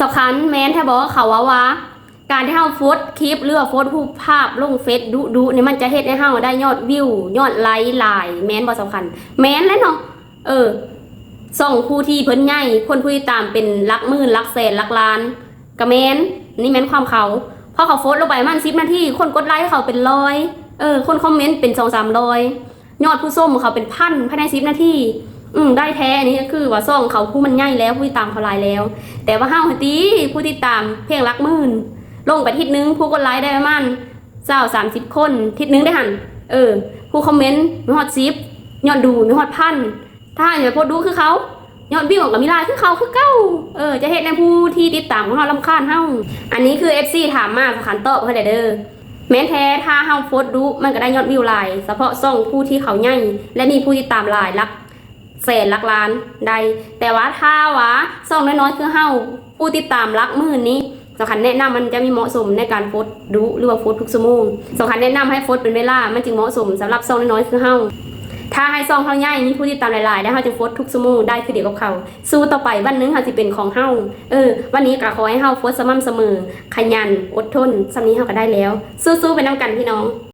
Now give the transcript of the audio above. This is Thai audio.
สำคัญแม้นแท้บอกเขาว่าการที่เฮาโพสคลิปหรือว่าโพสรูปภาพลงเฟซดุเนี่ยมันจะเฮ็ดให้เฮาได้ยอดวิวยอดไลค์หลายแม้นบ่สำคัญแม้นแล้วเนาะส่องผู้ที่เพิ่นใหญ่คนผู้ที่ตามเป็นหลักหมื่นหลักแสนหลักล้านก็แม้นนี่แม้นความเขาพอเขาโพสลงไปมัน10 นาทีคนกดไลค์เขาเป็นร้อยคนคอมเมนต์เป็น2-300ยอดผู้ชมเขาเป็นพันภายใน10 นาทีได้แท้อันนี้ก็คือว่าซ่องเขาผู้มันใหญ่แล้วผู้ติดตามเขาหลายแล้วแต่ว่าเฮาตีผู้ติดตามเพียงหลักหมื่นลงไปทิศนึงผู้กดไลค์ได้ประมาณ30 คนทิศนึงได้หันผู้คอมเมนต์มีฮอด10ยอดดูมีฮอดพันถ้าอย่าโพสดูคือเขายอดวิวกับมีลายคือเขาคือเก้าจะเห็นในผู้ที่ติดตามของเรารำคาญเฮาอันนี้คือ FC ถามมาสขันตอบเพื่อเด้อแม้นแท้ถ้าเฮาโพสดูมันก็ได้ยอดวิวหลายเฉพาะซ่องผู้ที่เขาใหญ่และมีผู้ติดตามหลายหลักแสนหลักล้านได้แต่ว่าถ้าว่าซ่องน้อยๆคือเฮาผู้ติดตามหลักหมื่นนี้สำคัญแนะนำมันจะมีเหมาะสมในการโพสดูหรือว่าโพสทุกชั่วโมงสำคัญแนะนำให้โพสเป็นเวลามันจึงเหมาะสมสำหรับซ่องน้อยๆคือเฮาถ้าให้ซ่องเขาใหญ่มีผู้ติดตามหลายๆได้เฮาจะโพสทุกชั่วโมงได้คือเดียวกับเขาสู้ต่อไปวันนึงเฮาสิเป็นของเฮาวันนี้ก็ขอให้เฮาโพสสม่ำเสมอขยันอดทนสำนี้เฮาก็ได้แล้วสู้ๆไปนำกันพี่น้อง